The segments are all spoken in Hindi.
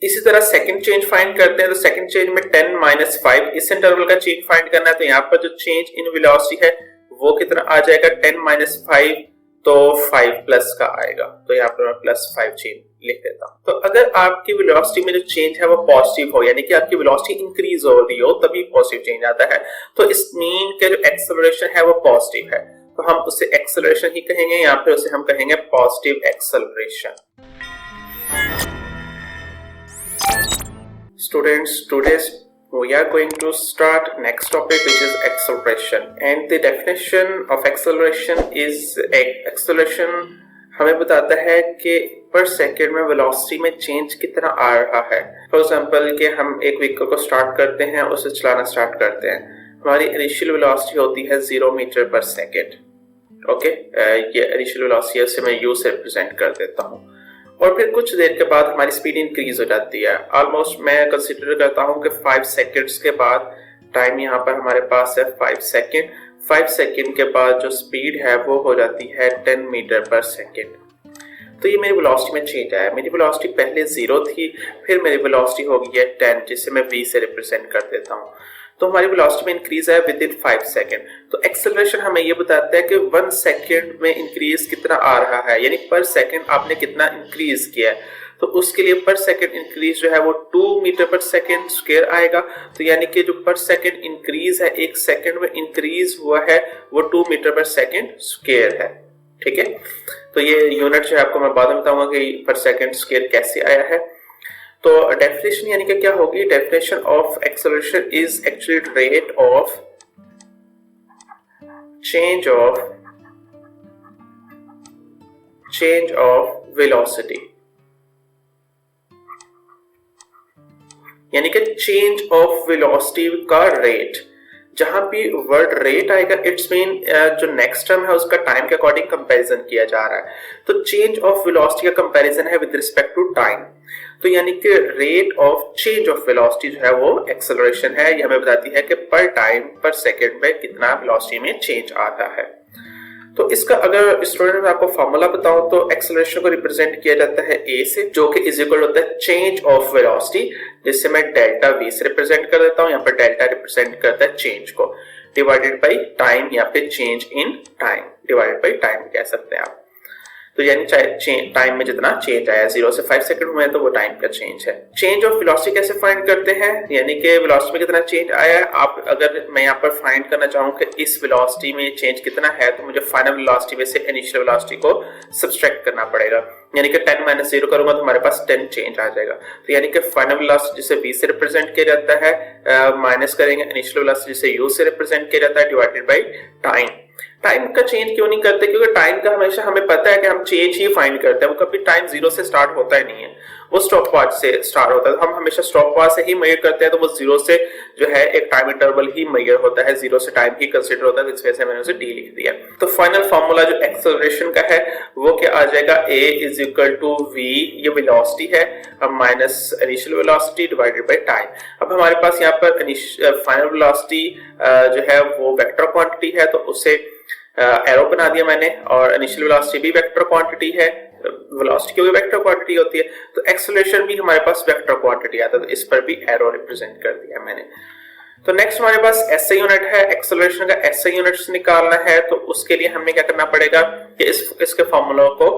इसी तरह सेकंड चेंज फाइंड करते हैं, तो सेकंड चेंज में 10 माइनस 5 इस इंटरवल का चेंज फाइंड करना है। तो यहाँ पर जो चेंज इन वेलोसिटी है वो कितना आ जाएगा, 10 माइनस 5 तो 5 प्लस का आएगा, तो यहाँ पर मैं +5 चेंज लिख देता हूँ। तो अगर आपकी वेलोसिटी में जो चेंज है वो पॉजिटिव हो, यानी कि आपकी वेलोसिटी इंक्रीज हो रही हो, तभी पॉजिटिव चेंज आता है। तो इस मीन का जो एक्सेलरेशन है वो पॉजिटिव है, तो हम उसे एक्सेलरेशन ही कहेंगे, यहाँ पे उसे हम कहेंगे positive acceleration. Students, today we are going to start next topic, which is acceleration, and the definition of acceleration is acceleration हमें बताता है कि पर सेकेंड में वेलोसिटी में चेंज कितना आ रहा है। फॉर एग्जांपल कि हम एक व्हीकल को स्टार्ट करते हैं, उसे चलाना स्टार्ट करते हैं, हमारी इनिशियल वेलोसिटी होती है 0 मीटर पर सेकेंड। ओके, ये इनिशियल वेलोसिटी है, उसे मैं u से रिप्रेजेंट कर देता हूँ। और फिर कुछ देर के बाद हमारी स्पीड इंक्रीज हो जाती है, ऑलमोस्ट मैं कंसीडर करता हूँ कि 5 सेकेंड्स के बाद, टाइम यहाँ पर हमारे पास है 5 सेकेंड, 5 सेकेंड के बाद जो स्पीड है वो हो जाती है 10 मीटर पर सेकेंड। तो ये मेरी वेलोसिटी में चेंज आया। मेरी वेलोसिटी पहले 0 थी, फिर मेरी वेलोसिटी हो गई है 10, जिसे मैं v से रिप्रेजेंट कर देता हूँ। तो हमारी वेलोसिटी में इंक्रीज है विद इन 5 सेकेंड। तो एक्सेलरेशन हमें ये बताता है कि 1 सेकेंड में इंक्रीज कितना आ रहा है, यानी पर सेकेंड आपने कितना इंक्रीज किया है। तो उसके लिए पर सेकेंड इंक्रीज जो है वो 2 मीटर पर सेकेंड स्क्वायर आएगा। तो यानी कि जो पर सेकेंड इंक्रीज है, 1 सेकेंड में इंक्रीज हुआ है, वो 2 मीटर पर सेकेंड स्क्वायर है। ठीक है, तो ये यूनिट जो है आपको मैं बाद में बताऊंगा कि पर सेकेंड स्क्वायर कैसे आया है। तो डेफिनेशन यानी कि क्या होगी, definition of acceleration is actually rate of change of velocity, यानी कि चेंज ऑफ वेलोसिटी का रेट। जहां भी वर्ड रेट आएगा, इट्स मीन जो नेक्स्ट टर्म है उसका टाइम के अकॉर्डिंग कंपैरिजन किया जा रहा है। तो चेंज ऑफ वेलोसिटी का कंपैरिजन है विद रिस्पेक्ट टू टाइम। तो यानी कि rate of change of velocity जो है वो एक्सेलरेशन है। ये हमें बताती है कि पर टाइम पर सेकेंड में कितना वेलोसिटी में चेंज आ रहा है। तो इसका अगर स्टूडेंट में आपको फॉर्मूला बताऊं तो एक्सेलरेशन को रिप्रेजेंट किया जाता है a से, जो कि इज इक्वल होता है चेंज ऑफ वेलोसिटी, जिससे मैं डेल्टा v से रिप्रेजेंट कर देता हूं। यहाँ पर डेल्टा रिप्रेजेंट करता है चेंज को, डिवाइडेड बाई टाइम, यहाँ पे change in time divided by time कह सकते हैं आप। तो यानी टाइम में जितना चेंज आया, 0 से 5 सेकंड हुए तो वो टाइम का चेंज है। चेंज ऑफ वेलोसिटी कैसे फाइंड करते हैं, यानी कि वेलोसिटी में कितना चेंज आया है। आप अगर मैं यहाँ पर फाइंड करना चाहूँ कि इस वेलोसिटी में चेंज कितना है, तो मुझे फाइनल वेलोसिटी में से इनिशियल वेलोसिटी को सब्सट्रैक्ट करना पड़ेगा। यानी कि 10 माइनस 0 करूंगा तो हमारे पास 10 चेंज आ जाएगा। तो यानी कि फाइनल वेलोसिटी जिसे v से रिप्रेजेंट किया जाता है, माइनस करेंगे इनिशियल वेलोसिटी जिसे u से रिप्रेजेंट किया जाता है, डिवाइडेड बाई टाइम। टाइम का चेंज क्यों नहीं करते, क्योंकि टाइम का हमेशा हमें पता है कि हम चेंज ही फाइंड करते हैं। वो कभी टाइम 0 से स्टार्ट होता ही नहीं है, वो स्टॉप वॉच से स्टार्ट होता है। हम हमेशा स्टॉप वॉच से ही मेजर करते हैं, तो वो 0 से जो है एक टाइम इंटरवल ही मेजर होता है, 0 से टाइम ही कंसीडर होता है। तो इस वजह से मैंने उसे डी लिख दिया। तो फाइनल फॉर्मूला जो एक्सेलरेशन का है वो क्या आ जाएगा, a is equal to v, ये वेलोसिटी है, अब minus initial velocity divided by time. अब हमारे पास यहाँ पर फाइनल वेलोसिटी जो है वो वेक्टर क्वांटिटी है, तो उसे एरो बना दिया मैंने, और इनिशियल वेलोसिटी भी वेक्टर क्वांटिटी है। वेलोसिटी क्योंकि वेक्टर क्वांटिटी होती है, तो एक्सेलरेशन भी हमारे पास वेक्टर क्वांटिटी आता है, तो इस पर भी एरो रिप्रेजेंट कर दिया मैंने। तो नेक्स्ट हमारे पास एसआई यूनिट है, एक्सेलरेशन का एसआई यूनिट्स निकालना है। तो उसके लिए हमें क्या करना पड़ेगा कि इसके फॉर्मूला को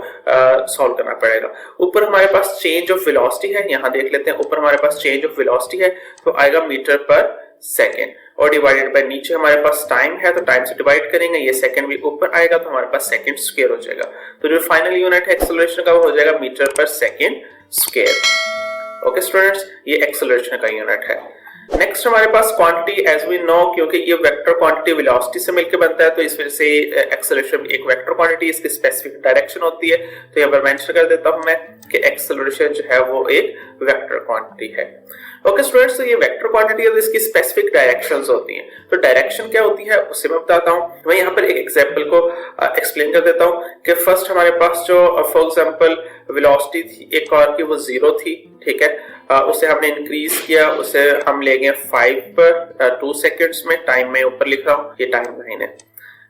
सॉल्व करना पड़ेगा। ऊपर हमारे पास चेंज ऑफ वेलोसिटी है, यहाँ देख लेते हैं। ऊपर हमारे पास चेंज ऑफ वेलोसिटी है तो आएगा मीटर पर सेकेंड, और डिवाइडेड बाय नीचे हमारे पास टाइम है, तो टाइम से डिवाइड करेंगे, ये सेकंड भी ऊपर आएगा, तो हमारे पास सेकंड स्क्वायर हो जाएगा। तो जो फाइनल यूनिट है एक्सेलरेशन का वो हो जाएगा मीटर पर सेकंड स्क्वायर। ओके स्टूडेंट्स, ये एक्सेलरेशन का यूनिट है। नेक्स्ट हमारे पास क्वांटिटी, एज वी नो, क्योंकि ये वेक्टर क्वांटिटी वेलोसिटी से मिलकर बनता है, तो इस वजह से एक्सेलरेशन एक वेक्टर क्वांटिटी, इसकी स्पेसिफिक डायरेक्शन होती है। तो यहाँ पर मेंशन कर देता हूं मैं कि एक्सेलरेशन जो है वो एक वेक्टर क्वांटिटी है। ओके स्टूडेंट्स, तो ये वेक्टर क्वांटिटी है, तो इसकी स्पेसिफिक डायरेक्शंस होती हैं। तो डायरेक्शन क्या होती है उससे मैं बताता हूँ। मैं यहाँ पर एक एग्जांपल को एक्सप्लेन कर देता हूँ कि फर्स्ट हमारे पास जो फॉर एग्जांपल वेलोसिटी थी एक और की, वो 0 थी, ठीक है। उसे हमने इंक्रीज किया, उसे हम ले गए 5 पर 2 सेकेंड्स में। टाइम में ऊपर लिख रहा हूँ, ये टाइम लाइन है,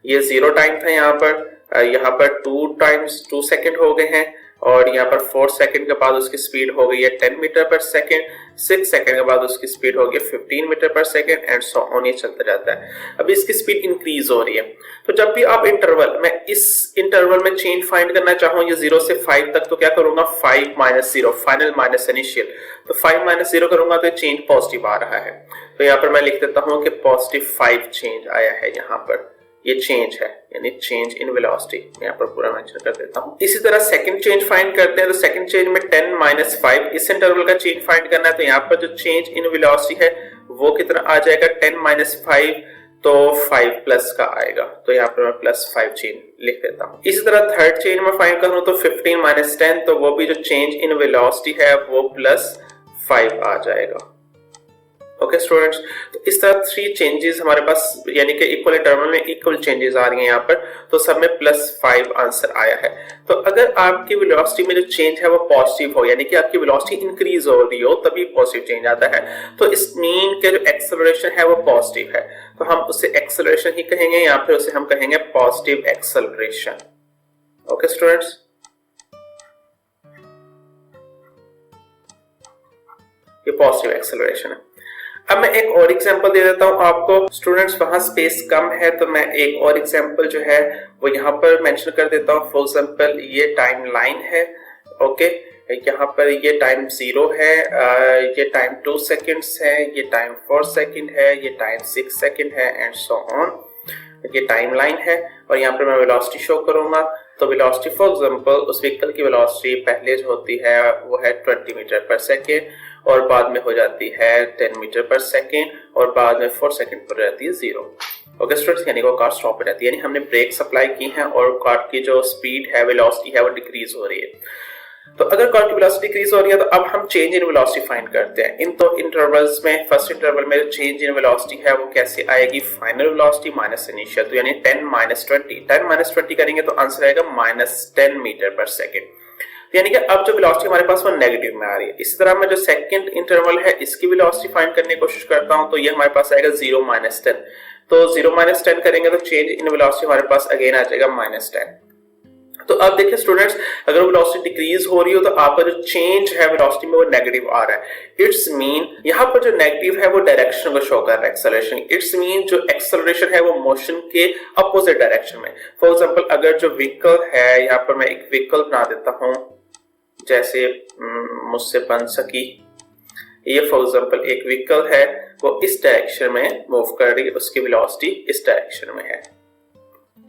ये 0 टाइम था यहाँ पर 2 टाइम्स 2 सेकेंड हो गए हैं। और यहाँ पर 4 सेकंड के बाद उसकी स्पीड हो गई है 10 मीटर पर सेकंड, 6 सेकंड के बाद उसकी स्पीड हो गई 15 मीटर पर सेकंड एंड सो ऑन, ये चलता जाता है। अभी इसकी स्पीड इंक्रीज हो रही है। तो जब भी आप इंटरवल, मैं इस इंटरवल में चेंज फाइंड करना चाहूँ ये 0 से 5 तक, तो क्या करूंगा 5 माइनस 0, फाइनल माइनस इनिशियल, तो 5 माइनस 0 करूंगा तो चेंज पॉजिटिव आ रहा है। तो यहाँ पर मैं लिख देता हूँ कि पॉजिटिव 5 चेंज आया है, यहाँ पर ये चेंज है, यानी चेंज इन वेलोसिटी, यहाँ पर पूरा मेंशन कर देता हूँ। इसी तरह सेकंड चेंज फाइंड करते हैं, तो सेकंड चेंज में 10 माइनस 5 इस इंटरवल का चेंज फाइंड करना है। तो यहाँ पर जो चेंज इन वेलोसिटी है वो कितना आ जाएगा 10 माइनस 5, तो 5 प्लस का आएगा, तो यहाँ पर मैं प्लस 5 चेंज लिख देता हूँ। इसी तरह थर्ड चेंज में फाइंड करूँ तो 15 माइनस 10, तो वो भी जो चेंज इन वेलोसिटी है वो प्लस 5 आ जाएगा। ओके स्टूडेंट्स, तो इस तरह 3 चेंजेस हमारे पास, यानी कि इक्वल इंटरवल में इक्वल चेंजेस आ रही हैं यहाँ पर, तो सब में प्लस 5 आंसर आया है। तो अगर आपकी वेलोसिटी में जो चेंज है वो पॉजिटिव हो, यानी कि आपकी वेलोसिटी इंक्रीज हो रही हो, तभी पॉजिटिव चेंज आता है। तो इस मीन के जो एक्सेलरेशन है वो पॉजिटिव है, तो हम उसे एक्सेलरेशन ही कहेंगे, या फिर उसे हम कहेंगे पॉजिटिव एक्सेलरेशन। ओके स्टूडेंट्स, ये पॉजिटिव एक्सेलरेशन है। अब मैं एक और एग्जांपल दे देता हूं आपको। स्टूडेंट्स, वहां स्पेस कम है तो मैं एक और एग्जांपल जो है वो यहाँ पर मेंशन कर देता हूं। फॉर एग्जांपल ये टाइम लाइन है, ओके, यहाँ पर ये टाइम 0 है, ये टाइम 2 सेकंड्स है, ये टाइम 4 सेकंड है, ये टाइम 6 सेकंड है एंड सो ऑन। ये टाइम लाइन है और यहाँ पर मैं वेलोसिटी शो करूंगा। तो वेलोसिटी फॉर एग्जांपल उस व्हीकल की वेलोसिटी पहले जो होती है वो है 20 मीटर पर सेकेंड, और बाद में हो जाती है 10 मीटर पर सेकेंड, और बाद में 4 सेकेंड पर रहती है 0। ओके स्टूडेंट्स, यानी वो कार स्टॉप हो जाती है, यानी हमने ब्रेक सप्लाई की है और कार की जो स्पीड है, वेलोसिटी है, वो डिक्रीज हो रही है। तो अगर कार की वेलोसिटी डिक्रीज हो रही है तो अब हम चेंज इन वेलोसिटी फाइंड करते हैं। इन तो इंटरवल्स में, फर्स्ट इंटरवल में चेंज इन वेलोसिटी है वो कैसे आएगी, फाइनल वेलोसिटी माइनस इनिशियल, तो यानी 10 माइनस 20, 10 माइनस 20 करेंगे तो आंसर आएगा माइनस 10 मीटर पर सेकेंड। यानी कि अब जो वेलोसिटी हमारे पास वो नेगेटिव में आ रही है। इसी तरह मैं जो सेकंड इंटरवल है इसकी वेलोसिटी फाइंड करने की कोशिश करता हूं, तो ये हमारे पास आएगा 0 माइनस 10, तो 0 माइनस 10 करेंगे तो चेंज इन वेलोसिटी हमारे पास अगेन आ जाएगा माइनस 10। तो अब देखिए स्टूडेंट्स, अगर वेलोसिटी डिक्रीज हो रही हो तो आपका जो चेंज है वेलोसिटी में वो नेगेटिव आ रहा है। इट्स मीन यहाँ पर जो नेगेटिव है वो डायरेक्शन को शो कर रहा है, एक्सेलरेशन। इट्स मीन जो एक्सेलरेशन है वो मोशन के अपोजिट डायरेक्शन में। फॉर एग्जांपल अगर जो व्हीकल है, यहाँ पर मैं एक व्हीकल बना देता हूँ जैसे मुझसे बन सकी, ये फॉर एग्जांपल एक व्हीकल है, वो इस डायरेक्शन में मूव कर रही है, उसकी वेलोसिटी इस डायरेक्शन में है।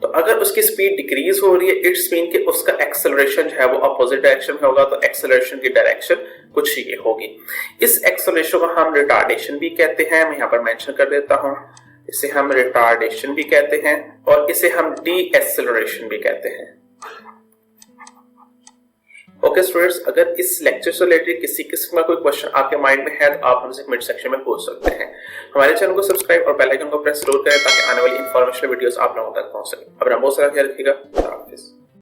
तो अगर उसकी स्पीड डिक्रीज हो रही है, इट्स मीन कि उसका एक्सेलरेशन जो है वो अपोजिट डायरेक्शन में होगा, तो एक्सेलरेशन की डायरेक्शन कुछ ये होगी। इस एक्सेलरेशन को हम रिटार्डेशन भी कहते हैं, मैं यहाँ पर मेंशन कर देता हूँ। इसे हम रिटार्डेशन भी कहते हैं और इसे हम डी एक्सेलरेशन भी कहते हैं। ओके स्टूडेंट्स, अगर इस लेक्चर से रिलेटेड किसी किस्म का कोई क्वेश्चन आपके माइंड में है तो आप हमसे कमेंट सेक्शन में पूछ सकते हैं। हमारे चैनल को सब्सक्राइब और बेल आइकन को प्रेस जरूर करें ताकि आने वाली इंफॉर्मेशन वीडियोस आप लोगों तक पहुंच सके। अपना बहुत सारा ख्याल रखिएगा।